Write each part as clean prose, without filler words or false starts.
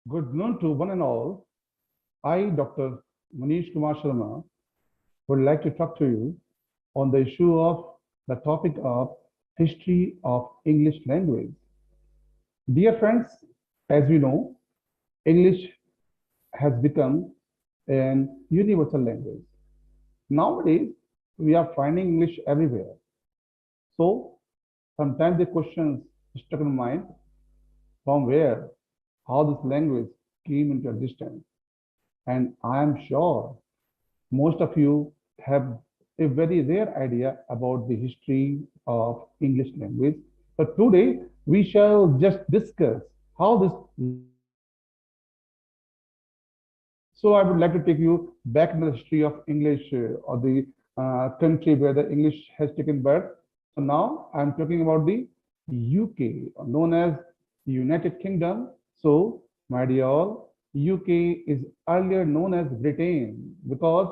Good noon to one and all. I, Dr. Manish Kumar Sharma, would like to talk to you on the issue of the topic of history of English language. Dear friends, as we know, English has become an universal language. Nowadays, we are finding English everywhere. So sometimes the questions stuck in mind from where, how this language came into existence. And I am sure most of you have a very rare idea about the history of English language. But today we shall just discuss how this language came into existence. So I would like to take you back in the history of English or the country where the English has taken birth. So now I'm talking about the UK, known as United Kingdom. So my dear all, UK is earlier known as Britain because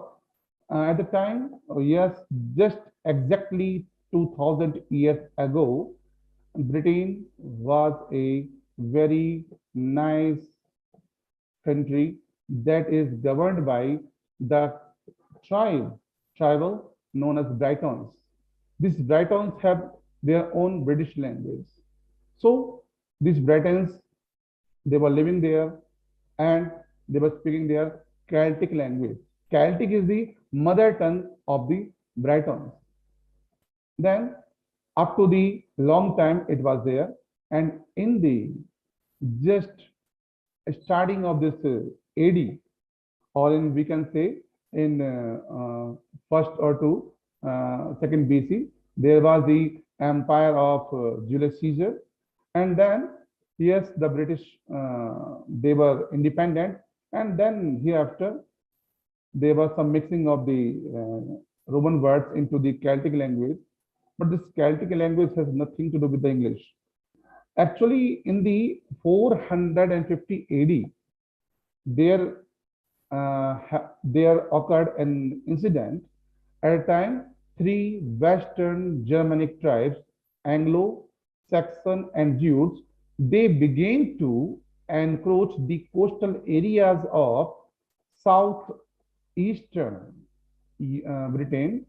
at the time, yes, just exactly 2000 years ago, Britain was a very nice country that is governed by the tribal known as Britons. These Britons have their own British language. So these Britons, they were living there and they were speaking their Celtic language. Celtic is the mother tongue of the Britons. Then, up to the long time, it was there, and in the just starting of this AD, or in we can say in first or two second BC, there was the empire of Julius Caesar, and then yes, the British they were independent, and then hereafter there was some mixing of the Roman words into the Celtic language, but this Celtic language has nothing to do with the English. Actually, in the 450 AD, there there occurred an incident at a time. Three Western Germanic tribes, Anglo-Saxon and Jutes, they began to encroach the coastal areas of southeastern Britain,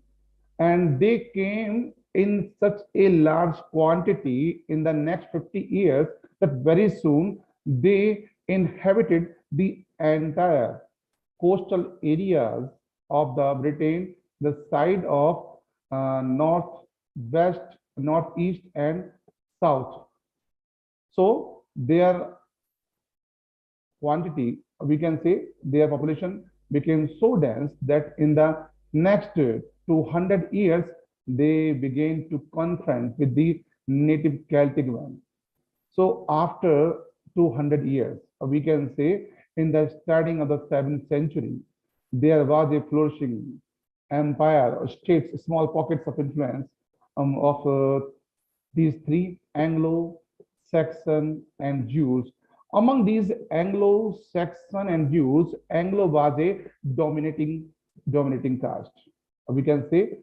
and they came in such a large quantity in the next 50 years that very soon they inhabited the entire coastal areas of the Britain, the side of north, west, northeast, and south. So their quantity, we can say their population became so dense that in the next 200 years, they began to confront with the native Celtic one. So after 200 years, we can say in the starting of the 7th century, there was a flourishing empire or states, small pockets of influence of these three Anglo-Saxon and Jews. Among these Anglo-Saxon and Jews, Anglo was a dominating caste. We can say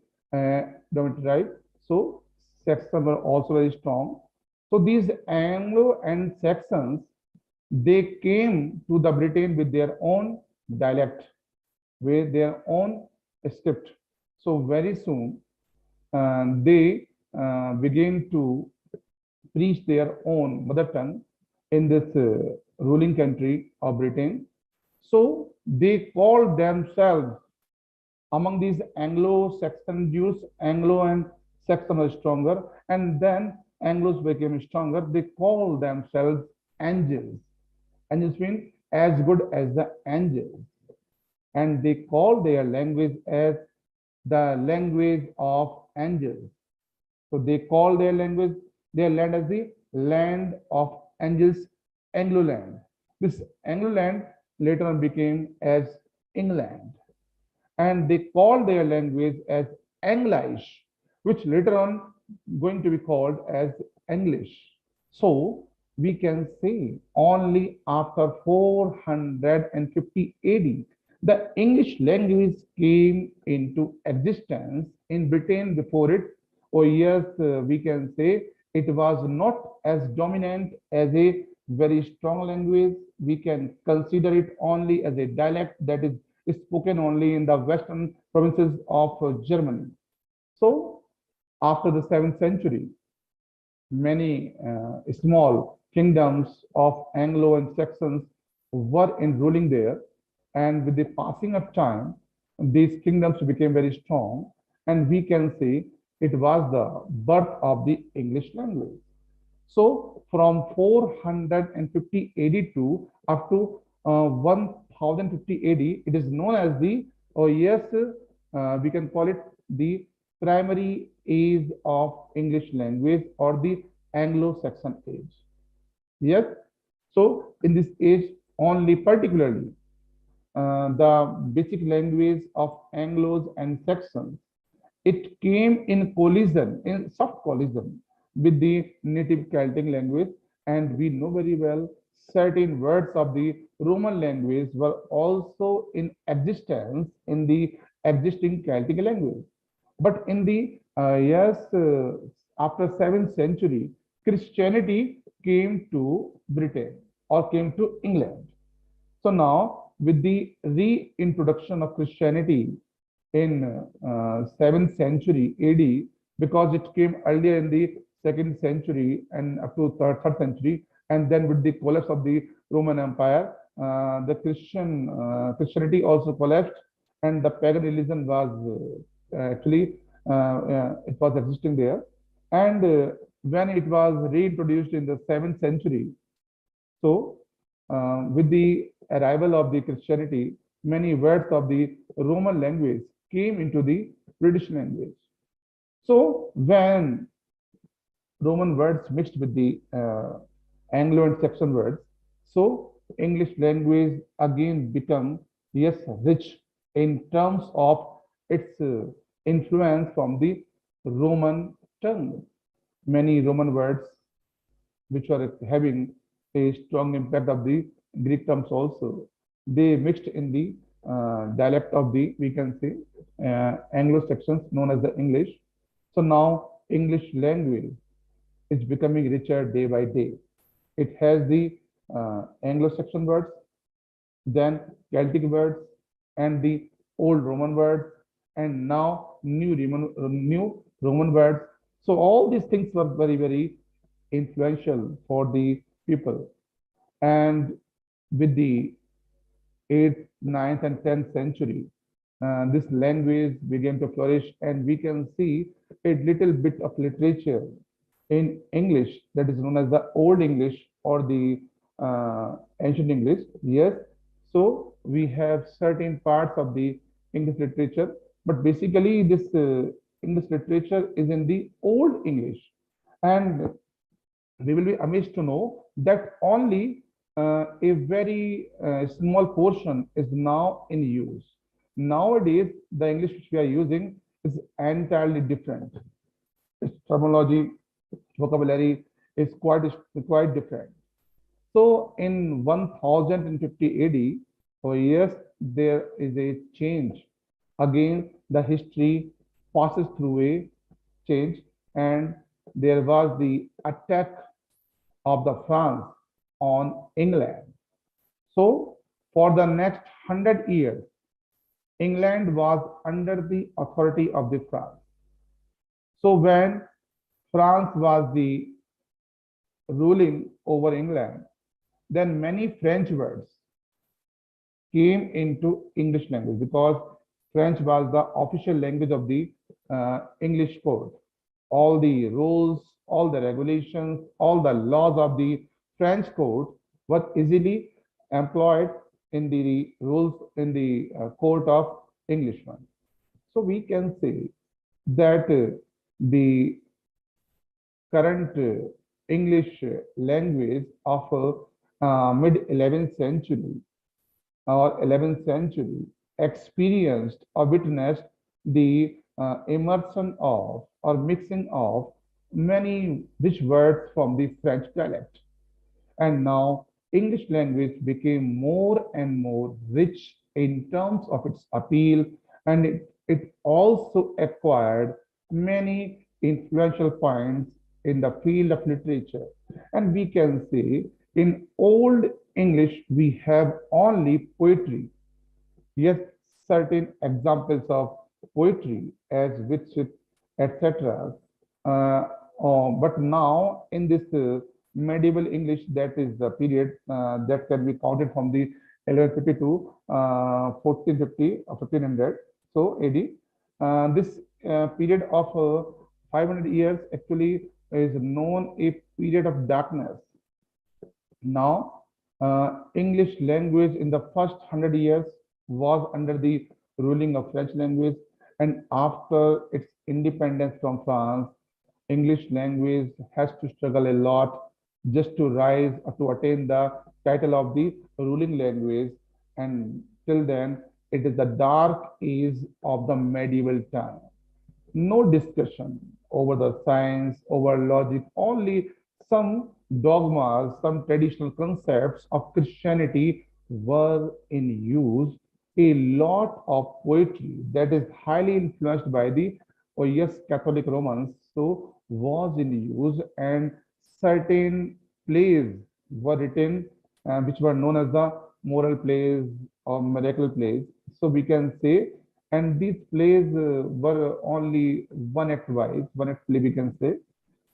dominant tribe. So Saxon were also very strong. So these Anglo and Saxons, they came to the Britain with their own dialect, with their own script. So very soon they began to preach their own mother tongue in this ruling country of Britain. So they called themselves among these Anglo-Saxon Jews, Anglo and Saxon were stronger, and then Anglos became stronger. They called themselves angels. Angels mean as good as the angels. And they call their language as the language of angels. So they call their land as the land of angels, Anglo-land. This Anglo-land later on became as England. And they call their language as English, which later on going to be called as English. So we can say only after 450 AD, the English language came into existence in Britain. Before it, or yes, we can say it was not as dominant as a very strong language. We can consider it only as a dialect that is spoken only in the western provinces of Germany. So, after the 7th century, many small kingdoms of Anglo and Saxons were in ruling there. And with the passing of time, these kingdoms became very strong. And we can say it was the birth of the English language. So from 450 AD to up to 1050 AD, it is known as the, oh yes, we can call it the primary age of English language or the Anglo-Saxon age. Yes. So in this age, only particularly the basic language of Anglos and Saxons, it came in collision, in soft collision with the native Celtic language, and we know very well certain words of the Roman language were also in existence in the existing Celtic language. But in the yes, after 7th century, Christianity came to Britain or came to England. So now, with the reintroduction of Christianity in 7th century AD, because it came earlier in the 2nd century and up to third century, and then with the collapse of the Roman Empire, the Christianity also collapsed, and the pagan religion was actually it was existing there. And when it was reintroduced in the 7th century, so with the arrival of the Christianity, many words of the Roman language came into the British language. So when Roman words mixed with the Anglo and Saxon words, so English language again become, yes, rich in terms of its influence from the Roman tongue. Many Roman words which are having a strong impact of the Greek terms also. They mixed in the dialect of the, we can say, Anglo-Saxons known as the English. So now English language is becoming richer day by day. It has the Anglo-Saxon words, then Celtic words, and the old Roman words, and now new Roman words. So all these things were very, very influential for the people. And with the 8th, 9th, and 10th century, this language began to flourish, and we can see a little bit of literature in English that is known as the Old English or the Ancient English. Yes, so we have certain parts of the English literature, but basically this English literature is in the Old English, and we will be amazed to know that only a very small portion is now in use. Nowadays, the English which we are using is entirely different. Its terminology, vocabulary is quite different. So in 1050 AD, for years, there is a change. Again, the history passes through a change, and there was the attack of the France on England. So for the next 100 years, England was under the authority of the France. So when France was the ruling over England, then many French words came into English language because French was the official language of the English court. All the rules, all the regulations, all the laws of the French court were easily employed in the rules in the court of Englishman. So we can say that the current English language of mid 11th century or 11th century experienced or witnessed the immersion of or mixing of many rich words from the French dialect. And now English language became more and more rich in terms of its appeal, and it also acquired many influential points in the field of literature. And we can say In Old English, we have only poetry. Yes, certain examples of poetry as which, etc. Uh, but now in this medieval English, that is the period that can be counted from the 1150 to 1450 or 1500, so AD. This period of 500 years actually is known a period of darkness. Now, English language in the first 100 years was under the ruling of French language, and after its independence from France, English language has to struggle a lot just to rise or to attain the title of the ruling language. And till then, it is the dark age of the medieval time. No discussion over the science, over logic, only some dogmas, some traditional concepts of Christianity were in use. A lot of poetry that is highly influenced by the, oh yes, Catholic Romans, so was in use, and certain plays were written which were known as the moral plays or miracle plays. So we can say, and these plays were only one act wise, one act play we can say.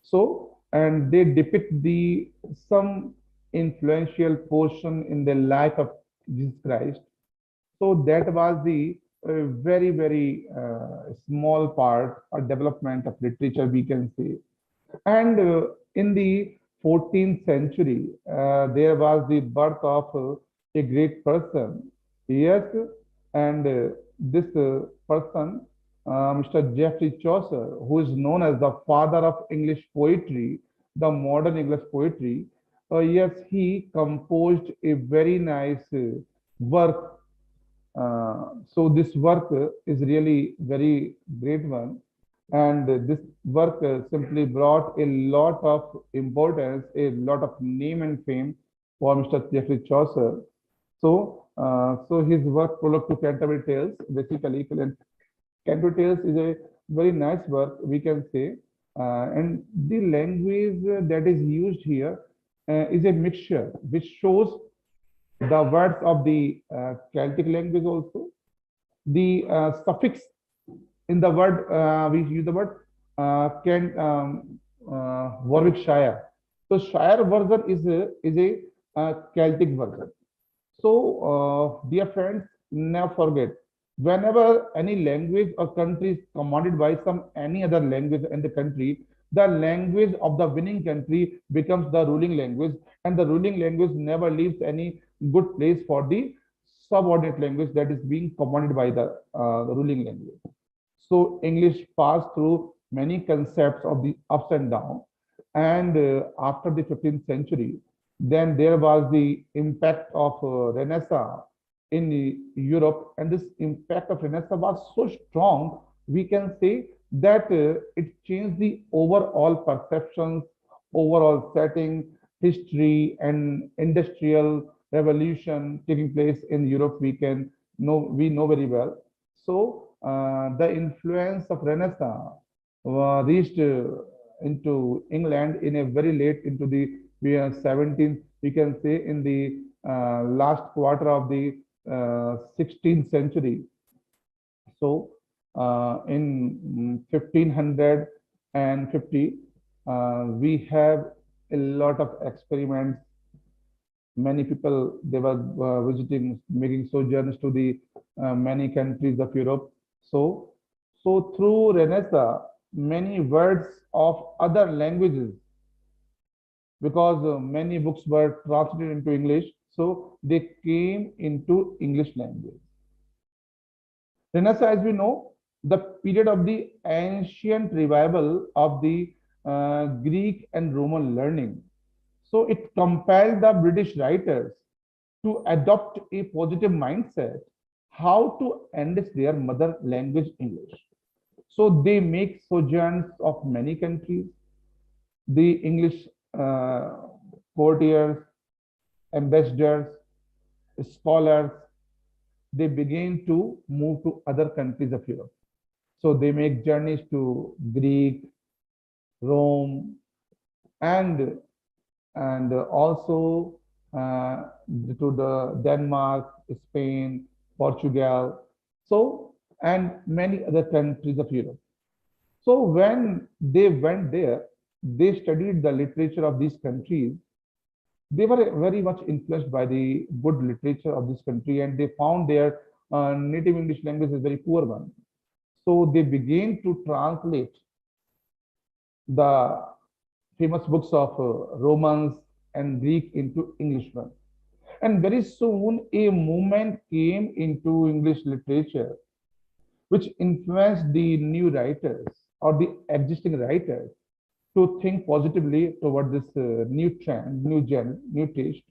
So, and they depict the some influential portion in the life of Jesus Christ. So that was the very small part or development of literature we can say. And in the 14th century, there was the birth of a great person. Yes, and this person, Mr. Geoffrey Chaucer, who is known as the father of English poetry, the modern English poetry, yes, he composed a very nice work. So this work is really very great one, and this work simply brought a lot of importance, a lot of name and fame for Mr. Geoffrey Chaucer. So his work Prologue to Canterbury Tales, basically Canterbury Tales is a very nice work we can say, and the language that is used here is a mixture which shows the words of the Celtic language also. The suffix in the word, we use the word Warwickshire. So Shire version is a Celtic version. So, dear friends, never forget, whenever any language or country is commanded by some any other language in the country, the language of the winning country becomes the ruling language, and the ruling language never leaves any good place for the subordinate language that is being commanded by the ruling language. So English passed through many concepts of the ups and downs. And after the 15th century, then there was the impact of Renaissance in Europe. And this impact of Renaissance was so strong, we can say that it changed the overall perceptions, overall setting, history, and industrial revolution taking place in Europe. We know very well. So the influence of Renaissance reached into England in a very late into the 17th, we can say in the last quarter of the 16th century. So in 1550, we have a lot of experiments. Many people they were visiting, making sojourns to the many countries of Europe. So through Renaissance, many words of other languages, because many books were translated into English, so they came into English language. Renaissance, as we know, the period of the ancient revival of the Greek and Roman learning. So it compelled the British writers to adopt a positive mindset, how to enrich their mother language English. So they make sojourns of many countries. The English courtiers, ambassadors, scholars, they begin to move to other countries of Europe. So they make journeys to Greek, Rome, and and also uh, to the Denmark, Spain, Portugal, so and many other countries of Europe. So when they went there, they studied the literature of these countries. They were very much influenced by the good literature of this country, and they found their native English language is very poor one. So they began to translate the famous books of Romans and Greek into English one. And very soon, a movement came into English literature which influenced the new writers or the existing writers to think positively toward this new trend, new taste.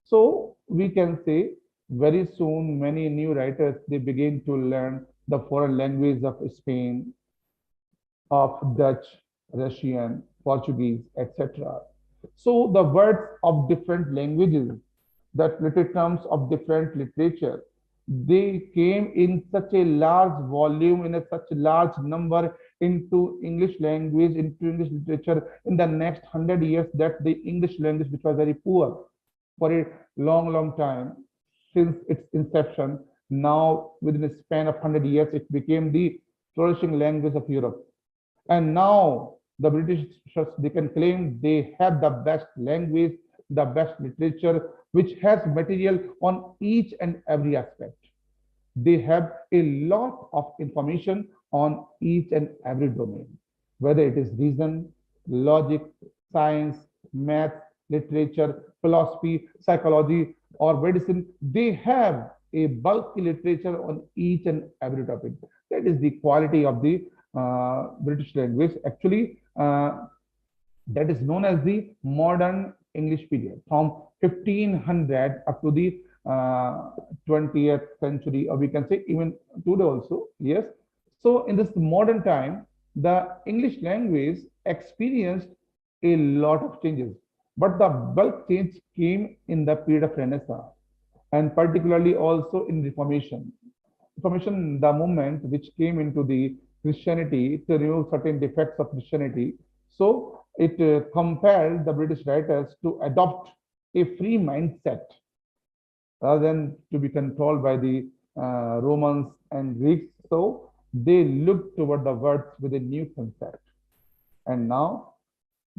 So we can say very soon many new writers they begin to learn the foreign language of Spain, of Dutch, Russian, Portuguese, etc. So the words of different languages, that little terms of different literature, they came in such a large volume, in a such large number into English language, into English literature in the next 100 years that the English language, which was very poor for a long, long time since its inception, now within a span of 100 years, it became the flourishing language of Europe. And now the British, they can claim they have the best language, the best literature, which has material on each and every aspect. They have a lot of information on each and every domain, whether it is reason, logic, science, math, literature, philosophy, psychology, or medicine. They have a bulky literature on each and every topic. That is the quality of the British language. Actually, that is known as the modern English period from 1500 up to the 20th century, or we can say even today also. Yes. So in this modern time, the English language experienced a lot of changes, but the bulk change came in the period of Renaissance, and particularly also in Reformation. Reformation, the movement which came into the Christianity to remove certain defects of Christianity. So it compelled the British writers to adopt a free mindset rather than to be controlled by the Romans and Greeks. So they looked toward the words with a new concept. And now,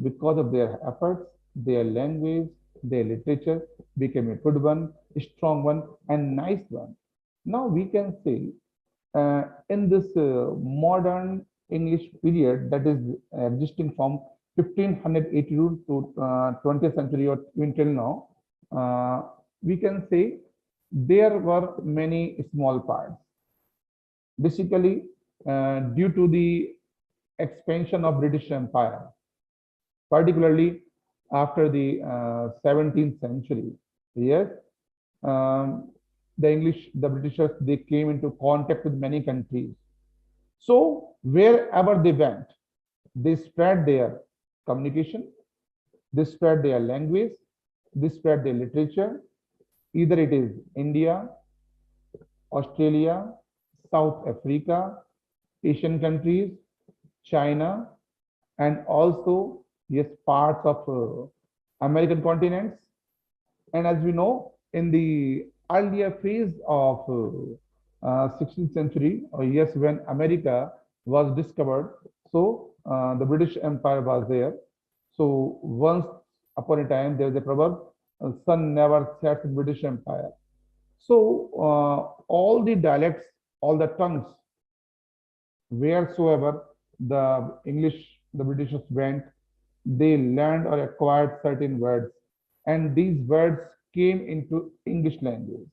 because of their efforts, their language, their literature became a good one, a strong one, and nice one. Now we can say in this modern English period that is existing from 1582 to 20th century or even till now, we can say there were many small parts. Basically, due to the expansion of British Empire, particularly after the 17th century. Yes, um, the Britishers, they came into contact with many countries. So wherever they went, they spread their communication, they spread their language, they spread their literature. Either it is India, Australia, South Africa, Asian countries, China, and also yes, parts of American continents. And as we know, in the earlier phase of 16th century, or yes, when America was discovered, so the British Empire was there. So once upon a time, there is a proverb, sun never sets in British Empire. So all the dialects, all the tongues, wheresoever the Britishers went, they learned or acquired certain words, and these words came into English language.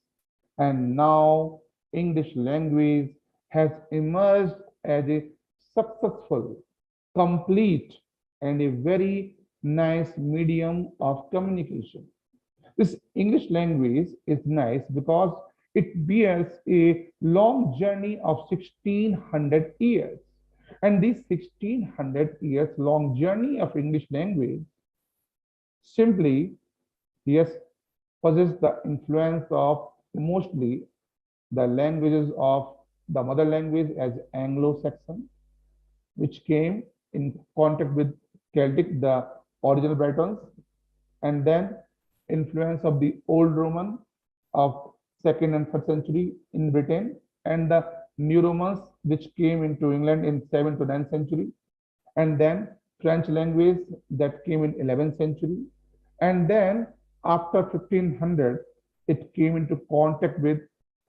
And now English language has emerged as a successful, complete, and a very nice medium of communication. This English language is nice because it bears a long journey of 1600 years. And this 1600 years long journey of English language simply, yes, possess the influence of mostly the languages of the mother language as Anglo-Saxon, which came in contact with Celtic, the original Britons, and then influence of the Old Roman of second and third century in Britain, and the New Romans which came into England in 7th to 9th century, and then French language that came in 11th century, and then after 1500 it came into contact with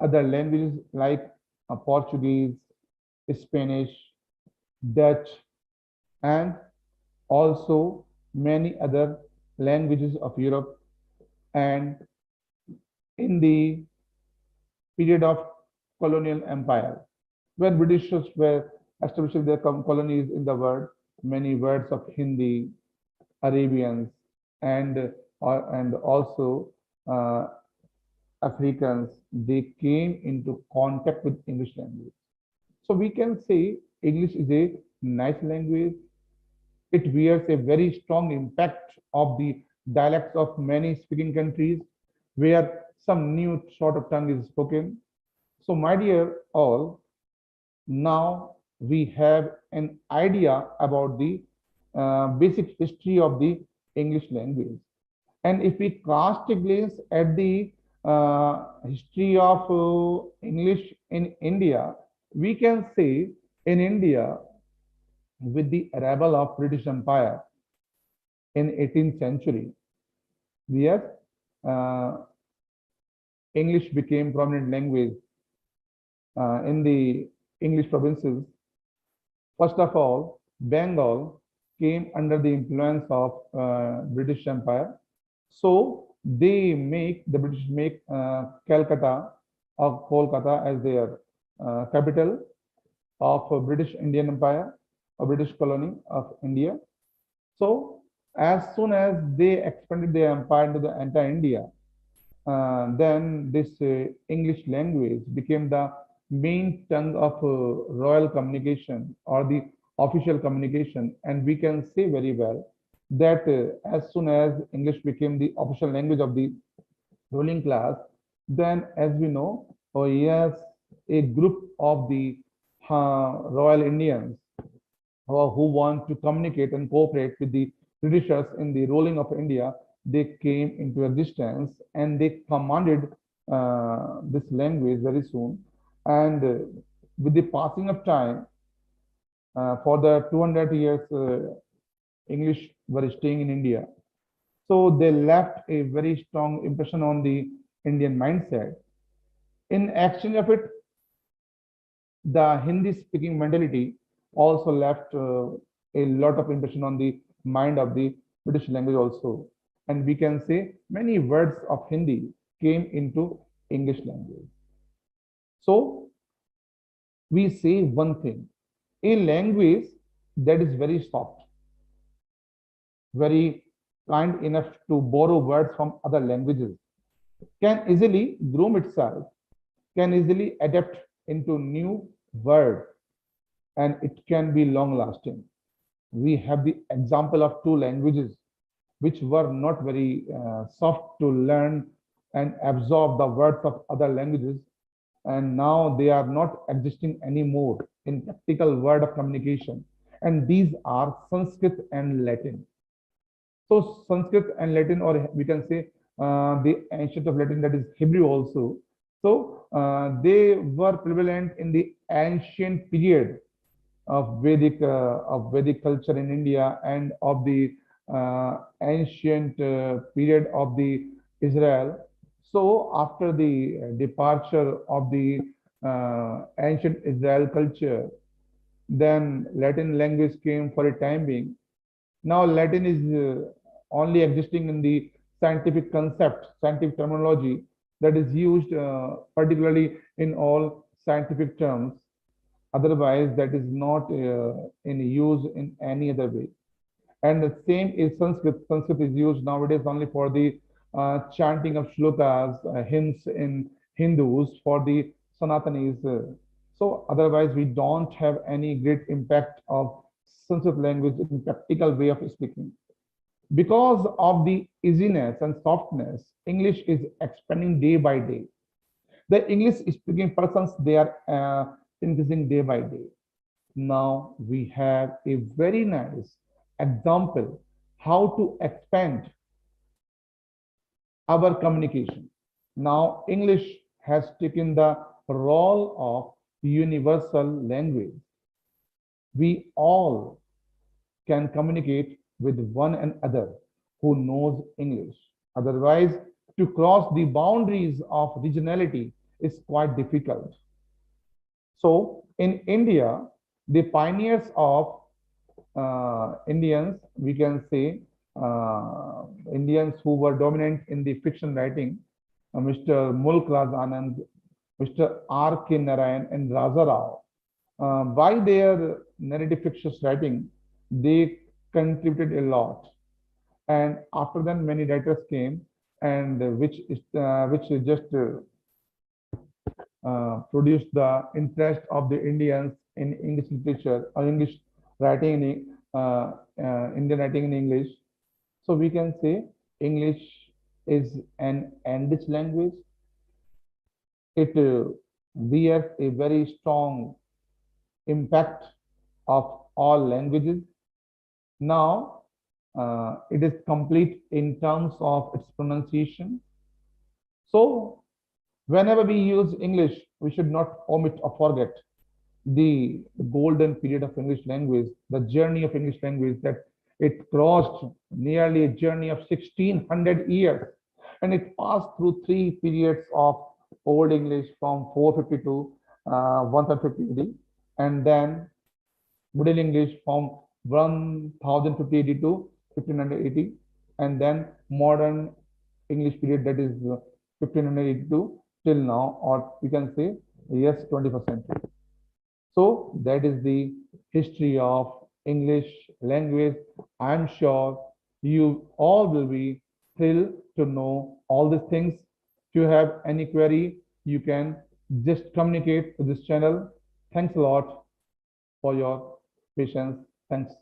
other languages like Portuguese, Spanish, Dutch, and also many other languages of Europe. And in the period of colonial empire, when Britishers were establishing their colonies in the world, many words of Hindi, Arabians, and also uh, Africans, they came into contact with English language. So we can say English is a nice language. It bears a very strong impact of the dialects of many speaking countries where some new sort of tongue is spoken. So my dear all, now we have an idea about the basic history of the English language. And if we cast a glance at the history of English in India, we can say in India, with the arrival of British Empire in 18th century, yes, uh, English became prominent language in the English provinces. First of all, Bengal came under the influence of British Empire. So the British make Calcutta or Kolkata as their capital of British Indian Empire, a British colony of India. So as soon as they expanded their empire into the entire India, then this English language became the main tongue of royal communication or the official communication. And we can say very well that as soon as English became the official language of the ruling class, then as we know, oh yes, a group of the royal Indians who want to communicate and cooperate with the Britishers in the ruling of India, they came into existence and they commanded this language very soon. And with the passing of time, for the 200 years, English were staying in India. So they left a very strong impression on the Indian mindset. In exchange of it, the Hindi speaking mentality also left a lot of impression on the mind of the British language also. And we can say many words of Hindi came into English language. So we say one thing, a language that is very soft, very kind enough to borrow words from other languages, can easily groom itself, can easily adapt into new words, and it can be long lasting. We have the example of two languages which were not very soft to learn and absorb the words of other languages, and now they are not existing anymore in practical word of communication, and these are Sanskrit and Latin. So Sanskrit and Latin, or we can say the ancient of Latin, that is Hebrew also. So they were prevalent in the ancient period of Vedic culture in India and of the ancient period of the Israel. So after the departure of the ancient Israel culture, then Latin language came for a time being. Now Latin is only existing in the scientific concept, scientific terminology that is used particularly in all scientific terms. Otherwise, that is not in use in any other way. And the same is Sanskrit. Sanskrit is used nowadays only for the chanting of shlokas, hymns in Hindus for the Sanatanis. So otherwise, we don't have any great impact of Sanskrit language in practical way of speaking. Because of the easiness and softness, English is expanding day by day. The English speaking persons, they are increasing day by day. Now we have a very nice example how to expand our communication. Now, English has taken the role of universal language. We all can communicate with one another who knows English. Otherwise, to cross the boundaries of regionality is quite difficult. So, in India, the pioneers of Indians, we can say Indians who were dominant in the fiction writing, Mr. Mulk Raj Anand, Mr. R.K. Narayan, and Raja Rao. By their narrative fiction writing, they contributed a lot. And after that, many writers came, and which just produced the interest of the Indians in English literature or English writing in Indian writing in English. So we can say English is an English language. It bears a very strong impact of all languages. Now, it is complete in terms of its pronunciation. So, whenever we use English, we should not omit or forget the golden period of English language, the journey of English language that it crossed nearly a journey of 1600 years, and it passed through three periods of Old English from 450 to 150 AD, and then Middle English from 1050 AD to 1500 AD, and then modern English period, that is 1500 to till now, or we can say yes, 21st century. So that is the history of English language. I'm sure you all will be thrilled to know all these things. If you have any query, you can just communicate with this channel. Thanks a lot for your patience. Thanks.